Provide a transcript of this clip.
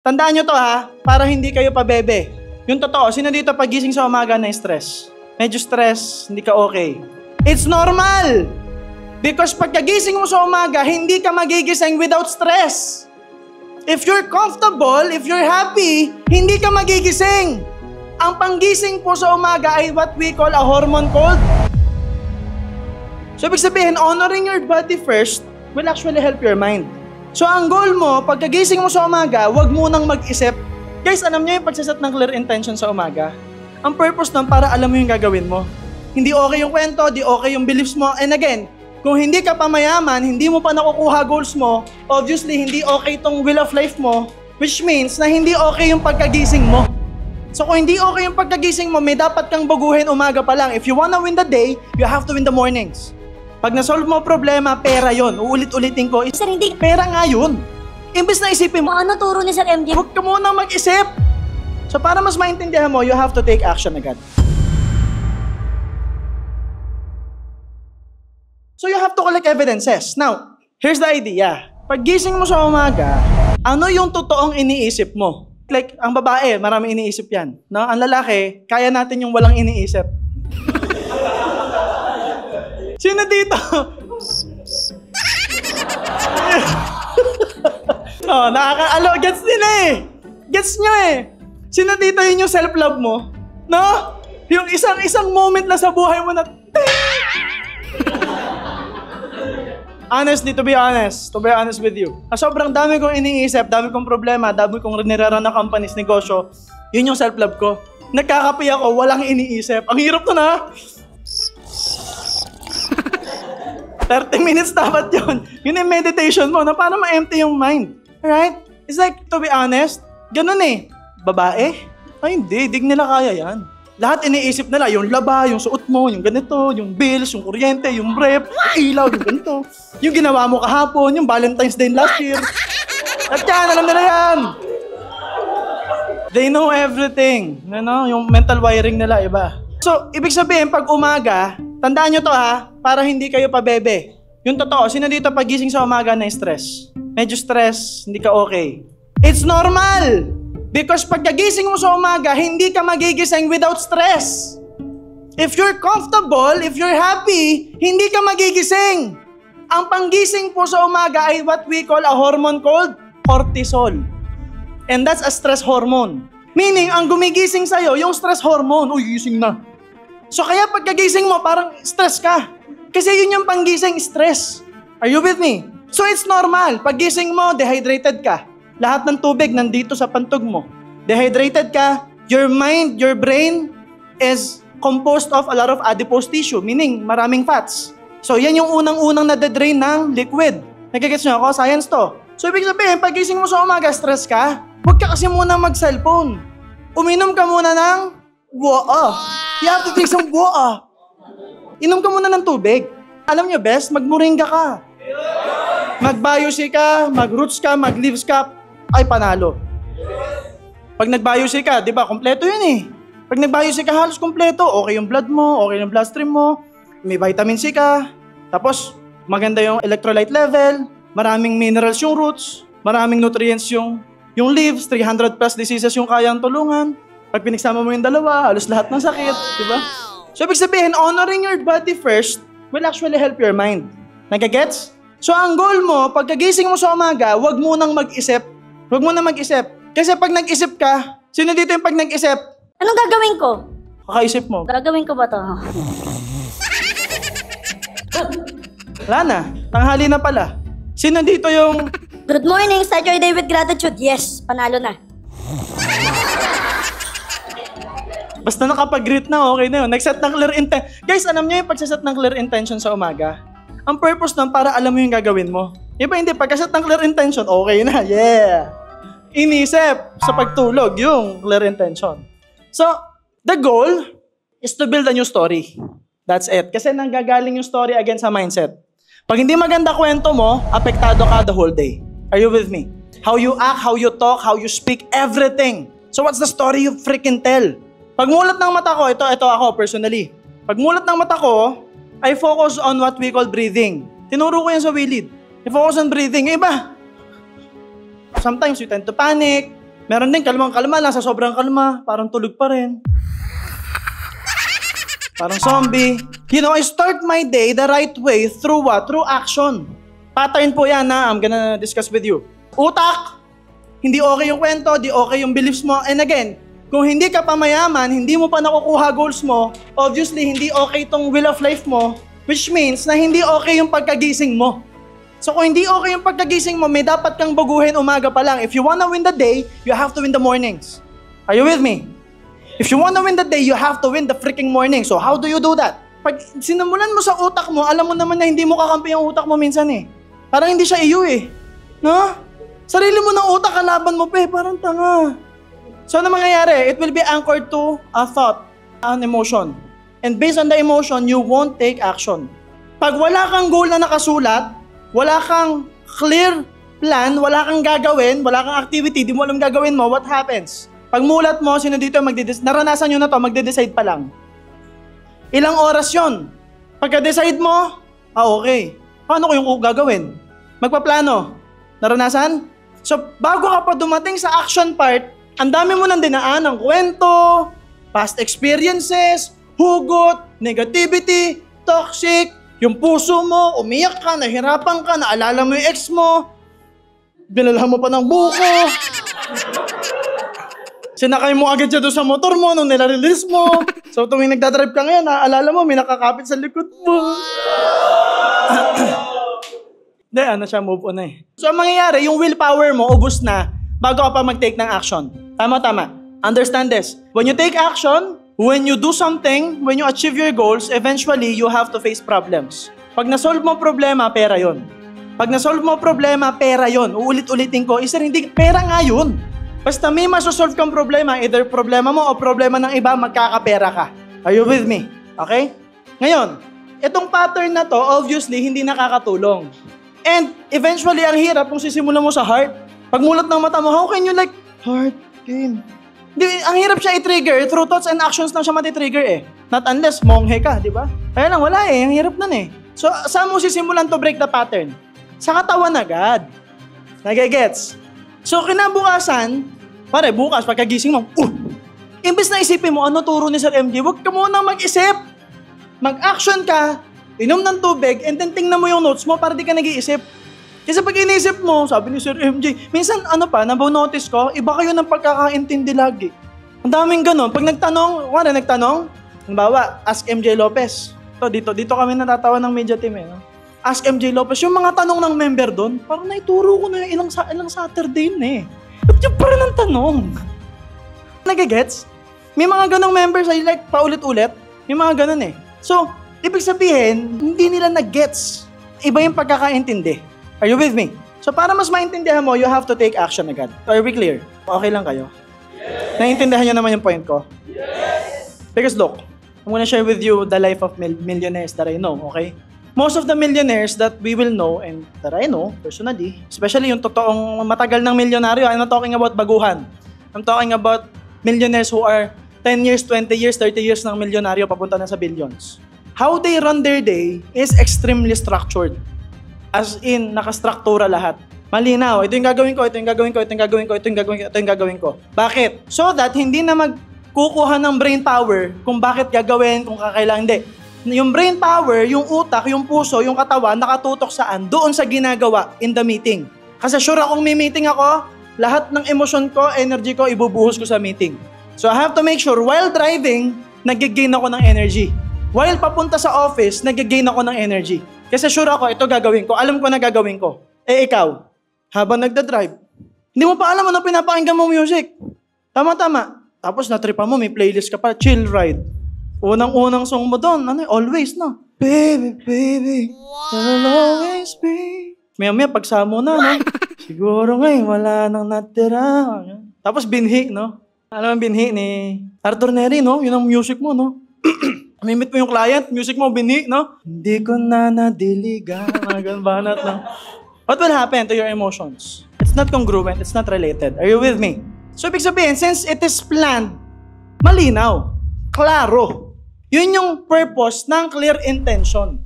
Tandaan nyo to ha, para hindi kayo pabebe. Yung totoo, sino dito pagising sa umaga na stress? Medyo stress, hindi ka okay. It's normal! Because pagkagising mo sa umaga, hindi ka magigising without stress. If you're comfortable, if you're happy, hindi ka magigising. Ang panggising po sa umaga ay what we call a hormone called. So ibig sabihin, honoring your body first will actually help your mind. So ang goal mo, pagkagising mo sa umaga, huwag munang mag-isip. Guys, alam niyo yung pagsaset ng clear intention sa umaga? Ang purpose nun para alam mo yung gagawin mo. Hindi okay yung kwento, di okay yung beliefs mo. And again, kung hindi ka pa mayaman, hindi mo pa nakukuha goals mo, obviously hindi okay tong will of life mo, which means na hindi okay yung pagkagising mo. So kung hindi okay yung pagkagising mo, may dapat kang baguhin umaga pa lang. If you wanna win the day, you have to win the mornings. Pag na-solve mo problema, pera yon. Uulit-ulitin ko. Sir, hindi. Pera nga yun. Imbes na isipin mo, Ano turo ni Sir MJ? huwag ka muna mag-isip. So para mas maintindihan mo, you have to take action agad. So you have to collect evidences. Now, here's the idea. Pag gising mo sa umaga, ano yung totoong iniisip mo? Like, ang babae, maraming iniisip yan. No? Ang lalaki, kaya natin yung walang iniisip. Sino dito? Gets nila eh. Gets nyo eh. Sino dito yun yung self-love mo? No? Yung isang moment na sa buhay mo na, honestly, to be honest with you. Sobrang dami kong iniisip, dami kong problema, dami kong niraran na companies, negosyo. Yun yung self-love ko. Nagkakapi ako, walang iniisip. Ang hirap to na. 30 minutes dapat yun. Yun yung meditation mo na para ma-empty yung mind. Alright? It's like, to be honest, ganun eh. Babae? Ay hindi, dig nila kaya yan. Lahat iniisip nila, yung laba, yung suot mo, yung ganito, yung bills, yung kuryente, yung rep, yung ilaw, yung ganito. Yung ginawa mo kahapon, yung Valentine's Day last year. At yan, alam nila yan. They know everything. Ano? Yung mental wiring nila, iba. So, ibig sabihin, pag umaga, tandaan nyo to ha, para hindi kayo pabebe. Yung totoo, sino dito pagising sa umaga na stress? Medyo stress, hindi ka okay. It's normal! Because pagkagising mo sa umaga, hindi ka magigising without stress. If you're comfortable, if you're happy, hindi ka magigising. Ang panggising po sa umaga ay what we call a hormone called cortisol. And that's a stress hormone. Meaning, ang gumigising sa'yo, yung stress hormone, uy, gising na. So kaya pagkagising mo, parang stress ka. Kasi yun yung panggising, stress. Are you with me? So it's normal. Paggising mo, dehydrated ka. Lahat ng tubig nandito sa pantog mo. Dehydrated ka, your mind, your brain is composed of a lot of adipose tissue, meaning maraming fats. So yan yung unang-unang nade-drain ng liquid. Nagigets nyo ako? Science to. So ibig sabihin, paggising mo sa umaga, stress ka, huwag ka kasi muna mag-cellphone. Uminom ka muna ng buwa. You have to drink some buwa. Inom ka muna ng tubig. Alam nyo best, magmoringa ka. Mag-biopsy ka, mag-roots ka, mag-leaves ka, ay panalo. Pag nag-biopsy ka, di ba, kompleto yun eh. Pag nag-biopsy ka, halos kompleto. Okay yung blood mo, okay yung bloodstream mo, may vitamin C ka, tapos maganda yung electrolyte level, maraming minerals yung roots, maraming nutrients yung leaves, 300 plus diseases yung kayang tulungan. Pag pinagsama mo yung dalawa, halos lahat ng sakit, di ba? So, ibig sabihin, honoring your body first will actually help your mind. Nagagets? So, ang goal mo, pagkagising mo sa umaga, huwag munang mag-isip. Huwag munang mag-isip. Kasi pag nag-isip ka, sino dito yung pag nag-isip? Anong gagawin ko? Kakaisip mo. Gagawin ko ba to? Wala na. Tanghali na pala. Sino dito yung... Good morning, start your day with gratitude. Yes, panalo na. Basta nakapag-greet na, okay na yun. Nag-set ng clear intention. Guys, alam niyo yung pagsaset ng clear intention sa umaga? Ang purpose nun para alam mo yung gagawin mo. Iba hindi, pagkaset ng clear intention, okay na, yeah. Inisip sa pagtulog yung clear intention. So, the goal is to build a new story. That's it. Kasi nanggagaling yung story again sa mindset. Pag hindi maganda kwento mo, apektado ka the whole day. Are you with me? How you act, how you talk, how you speak, everything. So what's the story you freaking tell? Pag mulat ng mata ko, ito ako personally. Pag mulat ng mata ko, I focus on what we call breathing. Tinuro ko yan sa Willid. I focus on breathing. Iba. Sometimes you tend to panic. Meron din kalmang-kalma lang sa sobrang kalma. Parang tulog pa rin. Parang zombie. You know, I start my day the right way through what? Through action. Pattern po yan na I'm gonna discuss with you. Utak, hindi okay yung kwento, di okay yung beliefs mo. And again, kung hindi ka pa mayaman, hindi mo pa nakukuha goals mo, obviously hindi okay tong will of life mo, which means na hindi okay yung pagkagising mo. So kung hindi okay yung pagkagising mo, may dapat kang baguhin umaga pa lang. If you wanna win the day, you have to win the mornings. Are you with me? If you wanna win the day, you have to win the freaking morning. So how do you do that? Pag sinimulan mo sa utak mo, alam mo naman na hindi mo kakampi yung utak mo minsan eh. Parang hindi siya iyo eh. No? Sarili mo ng utak, kalaban mo pa eh. Parang tanga. So ano mangyayari? It will be anchored to a thought, an emotion. And based on the emotion, you won't take action. Pag wala kang goal na nakasulat, wala kang clear plan, wala kang gagawin, wala kang activity, di mo alam gagawin mo, what happens? Pag mulat mo, sino dito naranasan nyo na to, magde-decide pa lang. Ilang oras yon? Pagka-decide mo, okay. Paano ko yung gagawin? Magpaplano. Naranasan? So, bago ka pa dumating sa action part, ang dami mo nang dinaan ng kwento, past experiences, hugot, negativity, toxic, yung puso mo, umiyak ka, nahirapan ka, naalala mo yung ex mo, binalhan mo pa ng buko, sinakay mo agad siya doon sa motor mo nung nila-release mo, so tuwing nagdadrive ka ngayon, naalala mo, may nakakapit sa likod mo. Hindi, move on na eh. So ang mangyayari, yung willpower mo, ubos na, bago ka pa mag-take ng action. Tama. Understand this. When you take action, when you do something, when you achieve your goals, eventually, you have to face problems. Pag na-solve mo problema, pera yon. Pag na-solve mo problema, pera yon. Uulit-ulitin ko, sir, hindi, pera nga yun. Basta may masosolve kang problema, either problema mo o problema ng iba, magkakapera ka. Are you with me? Okay? Ngayon, itong pattern na to, obviously, hindi nakakatulong. And eventually, ang hirap kung sisimulan mo sa heart. Pag mulat ng mata mo, how can you like, heart, game? Ang hirap siya i-trigger, through thoughts and actions lang siya mati-trigger eh. Not unless monghe ka, di ba? Kaya lang, wala eh, ang hirap nun eh. So, saan mo sisimulan to break the pattern? Sa katawan agad. Nagigets? So, kinabukasan, pare, bukas, pagkagising mo, imbes na isipin mo, ano turo ni Sir MJ, huwag ka muna mag-isip. Mag-action ka, inom ng tubig, and then tingnan mo yung notes mo para di ka nag-iisip. Kasi pag inisip mo, sabi ni Sir MJ, minsan notice ko, iba kayo ng pagkakaintindi lagi. Ang daming ganun. Pag nagtanong, halimbawa, ask MJ Lopez. Dito kami natatawa ng media team eh. No? Ask MJ Lopez, yung mga tanong ng member doon, parang naituro ko na yung ilang Saturday na eh. Ba't yung parang ng tanong? Nagigets? May mga ganong members ay like paulit-ulit. May mga ganon eh. So, ibig sabihin, hindi nila nag-gets. Iba yung pagkakaintindi. Are you with me? So para mas maintindihan mo, you have to take action agad. Are we clear? Okay lang kayo? Yes! Naiintindihan nyo naman yung point ko? Yes! Because look, I'm gonna share with you the life of millionaires that I know, okay? Most of the millionaires that we will know and that I know personally, especially yung totoong matagal ng milyonaryo, I'm not talking about baguhan. I'm talking about millionaires who are 10 years, 20 years, 30 years ng milyonaryo papunta na sa billions. How they run their day is extremely structured. As in, nakastruktura lahat. Malinaw, ito yung gagawin ko, ito yung gagawin ko, ito yung gagawin ko, ito yung gagawin ko, ito yung gagawin ko. Bakit? So that hindi na magkukuha ng brain power kung bakit gagawin, kung kakailangan. Hindi. Yung brain power, yung utak, yung puso, yung katawan, nakatutok saan? Doon sa ginagawa in the meeting. Kasi sure akong may meeting ako, lahat ng emosyon ko, energy ko, ibubuhos ko sa meeting. So I have to make sure, while driving, nag-gain ako ng energy. While papunta sa office, nag-gain ako ng energy. Kasi sure ako, ito gagawin ko. Alam ko na gagawin ko. Eh ikaw, habang nagda-drive, hindi mo pa alam ano pinapakinggan mo music. Tama-tama. Tapos natripa mo, may playlist ka pa, chill ride. Unang-unang song mo doon, always, no? Baby, baby, I'll always be. Maya-maya, pagsamo na, no? Siguro ngayon, wala nang natira. Tapos binhi, no? Ano ang binhi ni Arthur Neri, no? Yun ang music mo, no? Mimit mo yung client, music mo, binhi, no? Hindi ko na nadiligan. Banat lang. What will happen to your emotions? It's not congruent, it's not related. Are you with me? So, ibig sabihin, since it is planned, malinaw, klaro. Yun yung purpose ng clear intention.